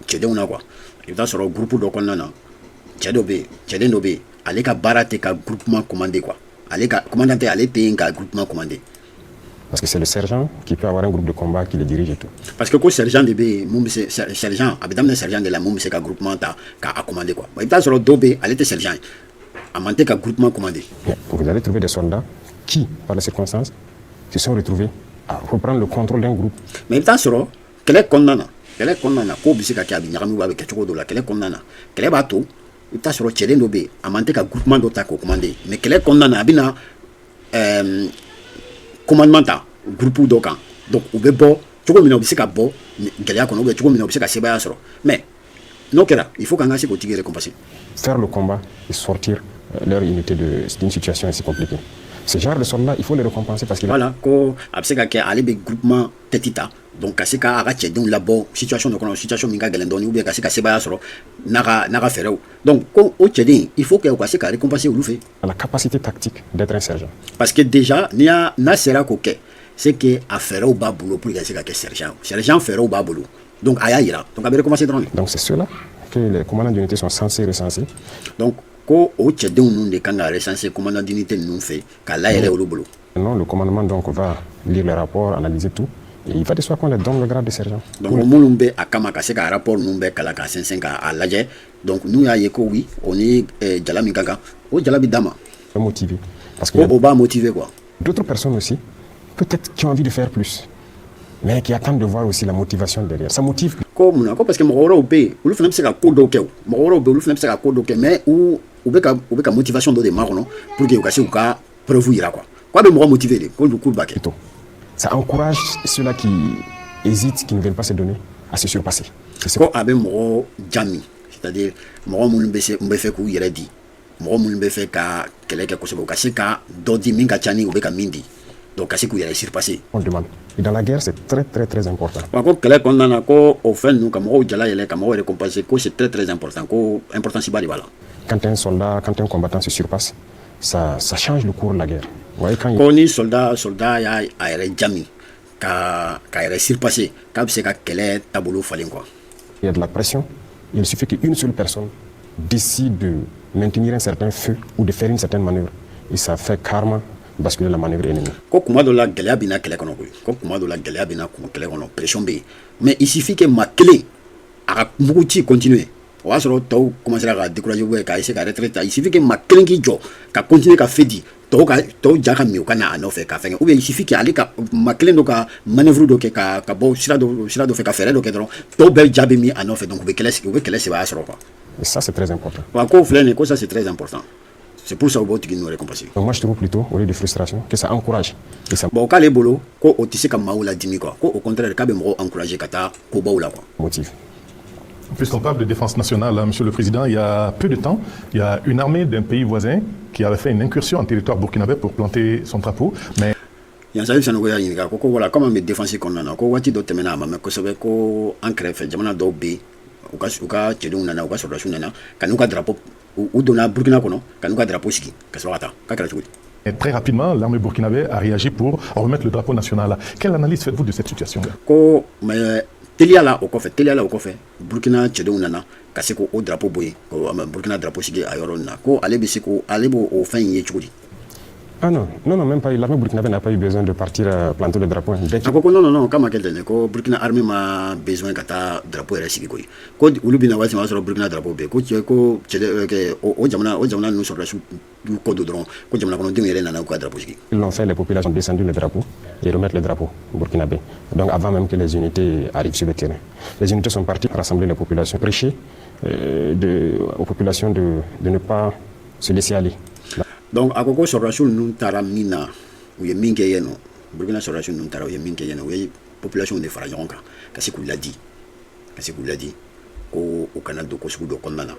chédon na quoi il va sur le groupe do konna chédo be chéden do be ale ka barate ka groupement commandé quoi ale ka commandant ale te ka groupement commandé. Parce que c'est le sergent qui peut avoir un groupe de combat qui le dirige et tout. Parce que le sergent de B, sergent, le sergent de la Moum, c'est un groupement qui a commandé quoi. Il est sur le Dobé, elle était sergent. A monté qu'un groupement commandé. Vous allez trouver des soldats qui, par les circonstances, se sont retrouvés à reprendre le contrôle d'un groupe. Mais il est sur le quel est condamné, ko bisi ka kabi nyaramu avec quelque chose de la quel est condamné, quel est bateau, il est sur le Tchèden Dobé, a monté qu'un groupement d'autres commandé. Mais quel est condamné, abina commandement ta groupe d'okan donc ou be bo toko mina obisi ka bo gelia kono be toko mina obisi ka sebaya soro mais non kera il faut qu'on ait côté récompenser faire le combat et sortir leur unité d'une situation ainsi compliquée. Ce genre de soldats, il faut les récompenser parce que voilà ko abisi ka ke aller be groupement tetita donc kasi ka aga tchedon labo situation de kono situation minga gelendoni ou bien kasi ka sebaya soro naga fereu donc ko o tchedin il faut que kasi ka récompenser ou fait la capacité tactique d'être un sergent. Parce que déjà nia na sera koke c'est que à faire au bas boulot pour gagner que sergent faire au bas boulot donc aya ira donc a recommencer drone donc c'est cela que les commandants d'unité sont censés recenser donc ko o tchedon nous de kanga recenser commandant d'unité nous fait kala ere au boulot non le commandement donc va lire le rapport analyser tout et il va de soi qu'on leur donne le grade de sergent donc au mulumbe akama ka se ka rapport nous be kala ka 5 à laje donc nous ya yeko oui on est jalami gaga o jalabi dama motivé parce que au bas motivé quoi d'autres personnes aussi peut-être qui ont envie de faire plus, mais qui attendent de voir aussi la motivation derrière. Ça motive. Comme parce que mon au pays, ou le fait c'est un code ok, mon au pays, le fait c'est un code ok, mais ou ka motivation de démarrer non pour que vous ou ka preuve ira quoi. Quoi de me motiver, quoi du coup baquet. Ça encourage ceux-là qui hésitent, qui ne veulent pas se donner, à se surpasser. Quoi avec mon jami, c'est-à-dire mon moun be fait ku ira di, mon moun be fait ka keleke ko se bo ka se ka dodi minga chani ou be ka mindi. Donc, c'est qu'il y a surpassé. On demande. Et dans la guerre, c'est très, très, très important. Quand on fait, nous, c'est très, très important. Important, c'est voilà. Quand un soldat, quand un combattant se surpasse, ça change le cours de la guerre. Vous voyez, quand il y a soldat, il y a jami, il y a surpassé, il y a de la pression. Il suffit qu'une seule personne décide de maintenir un certain feu ou de faire une certaine manœuvre. Et ça fait karma. Basculer la manœuvre ennemie. Mais il suffit que ma clé a continuer. On va commencer à décourager il suffit que ma clé qui continue à faire dit ou bien il suffit que ma clé manœuvre donc et ça c'est très important. Ça c'est très important. C'est pour ça que nous récompenser. Donc moi je trouve plutôt, au lieu de frustration, que ça encourage. Et ça bon, quand les bolos, quand on tisse comme Maoula Dimi, quoi. Au contraire, quand même encourager Kata, Kobaoula, quoi. Motive. Puisqu'on parle de défense nationale, hein, Monsieur le Président, il y a peu de temps, il y a une armée d'un pays voisin qui avait fait une incursion en territoire burkinabé pour planter son drapeau, mais il y a un service voilà, comment me défenser qu'on a, quoi, tu dois te mener à ma mère, que ça veut qu'on ancre, fait, jamana d'obé, ou cas, tu dois ou cas sur la sunana, quand nous drapeau, ou donner Burkina Kono, quand nous drapeau ski, que ça va et très rapidement, l'armée burkinabé a réagi pour remettre le drapeau national. Quelle analyse faites-vous de cette situation? Mais Teliala au coffre, Burkina Tchedounana, Kaseko au drapeau boy, Burkina drapeau ski à Yorona, ko Alebiseko, Alebo au fin yechuri. Ah non, même pas. L'armée burkinabé n'a pas eu besoin de partir planter le drapeau. Non, comme à quelqu'un, Burkina armée m'a besoin de drapeau et récit. Quand Ulubina was sur Burkina drapeau, Ojamana nous sur la code de drone, Kojamana drapeau. Ils l'ont fait, les populations ont descendu le drapeau et remettre le drapeau burkinabé. Donc avant même que les unités arrivent sur le terrain. Les unités sont parties rassembler les populations, prêcher aux populations de ne pas se laisser aller. Donc, à quoi sur la chose, nous taramina, ou y a minkéeno, Burkina sur la chose, nous tara, ou y a minkéeno, ou y a population de Farajonka, qu'est-ce qu'il l'a dit, au Canada, au Sud, au Condana.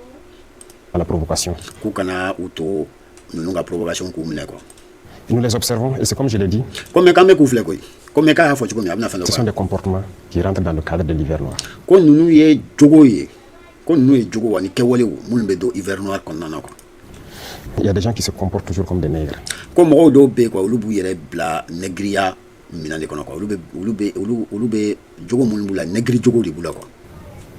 À la provocation. Au Canada, ou nous la provocation qu'on quoi. Nous les observons, et c'est comme je l'ai dit. Comme quand même, Comme quand il faut comme il Ce sont des comportements qui rentrent dans le cadre de l'hiver noir. Quand nous y jogo ye, quand nous y jogo wani kewale ou mun bedo hiver noir qu'on en a quoi. Il y a des gens qui se comportent toujours comme des nègres. Comme on do be quoi, olubu yere bla negria minande kono quoi, olube jogo mun bula negri jogo di bula quoi.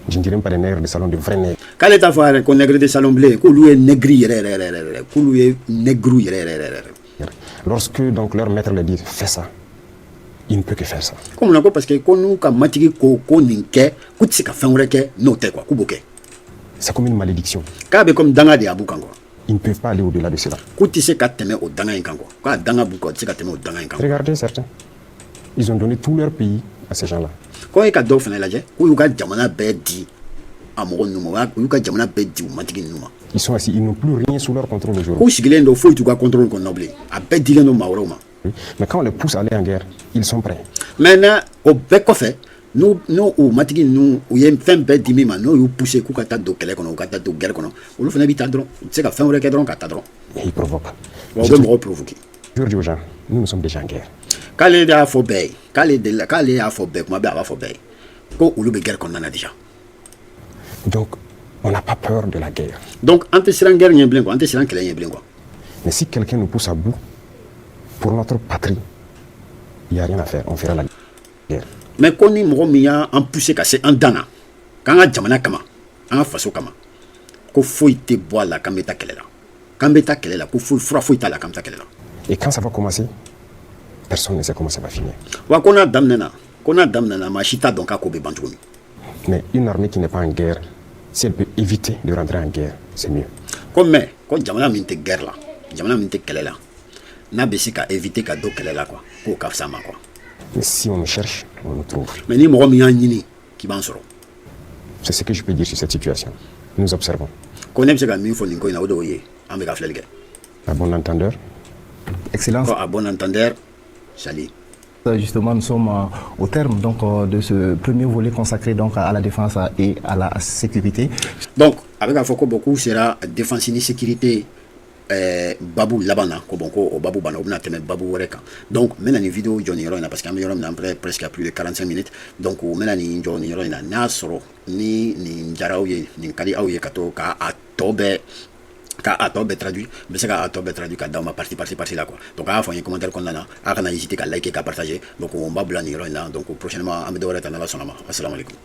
Je ne dirais pas des nègres de salon, de vrais nègres. Quand l'état fait qu'on nègre de salon blé, qu'on lui est negri qu'on lui est négru Lorsque donc leur maître leur dit fais ça, il ne peut que faire ça. Comme on a parce que quand nous quand matigi ko ninke, kuti se ka fenreke note quoi, kuboke. C'est comme une malédiction. Kabe comme danga de abukango. Ils ne peuvent pas aller au-delà de cela. Kuti se ka teme au danga inkango. Quand danga buko se ka teme au danga inkango. Regardez certains. Ils ont donné tout leur pays à ces gens-là. Quand il y a d'autres fenêtres là, où il y a jamana bedi, amoureux nous, où il y a jamana bedi ou matigi nous. Ils sont assis, ils n'ont plus rien sous leur contrôle aujourd'hui. Où sigilé no faut tu dois contrôler qu'on oublie. A bedi le no mauroma. Mais quand on les pousse à aller en guerre, ils sont prêts. Maintenant au bec fait, nous ou matigi nous, où il y a une fin bedi mais nous nous pousser coup kata do kele kono kata do guerre kono. Ou le fait n'habite adron. Tu sais qu'à fin on regarde kata adron. Et ils provoquent. On va me reprovoquer. Je dis aux gens, nous sommes déjà en guerre. Quand les gars faut bay, quand les a faut bay, comment bien va faut bay. Quand on le guerre qu'on en a déjà. Donc on n'a pas peur de la guerre. Donc entre siran guerre n'y blanc quoi, entre siran qu'il y a blanc quoi. Mais si quelqu'un nous pousse à bout pour notre patrie, il n'y a rien à faire, on fera la guerre. Mais quand ni mɔgɔ min y'a en poussé ka se an dan na k'an ka jamana kama an ka faso kama ko foyi tɛ bɔ a la k'an bɛ taa kɛlɛ la k'an bɛ taa kɛlɛ la ko fura foyi t'a la k'an bɛ taa kɛlɛ la. Et quand ça va commencer, personne ne sait comment ça va finir. Wa ko n'a daminɛ na maa si t'a dɔn k'a ko bɛ ban cogo min. Mais une armée qui n'est pas en guerre, si elle peut éviter de rentrer en guerre, c'est mieux. Ko mais ko jamana min tɛ guerre la jamana min tɛ kɛlɛ la n'a bɛ se ka éviter ka don kɛlɛ la quoi k'o ka fisa ma quoi. Mais si on nous cherche, on nous trouve. Mais ni mɔgɔ min y'a ɲini k'i b'an sɔrɔ. C'est ce que je peux dire sur cette situation. Nous observons. Ko ne bɛ se ka min fɔ nin ko in na o de y'o ye an bɛ ka filɛli kɛ. À bon entendeur. Excellence. Ko à bon entendeur, salut. Justement, nous sommes au terme donc, de ce premier volet consacré donc, à la défense et à la sécurité. Donc, avec la fois que beaucoup sera défense et sécurité, Babou Labana, ko Babou Bana, on a Babou Reka. Donc, maintenant, une vidéo, Johnny Roy, parce qu'il y a presque plus de 45 minutes. Donc, maintenant, Johnny Roy, Nasro, ni Jaraouye, ni Kali Aouye Kato, ka Atobe traduit, mais c'est qu'à Atobe traduit qu'à dans ma partie là quoi. Donc à la fin, il y a un commentaire qu'on a, à hésiter qu'à liker, qu'à partager. Donc on va blanir là. Donc prochainement, à me donner un sonama. Assalamu alaikum.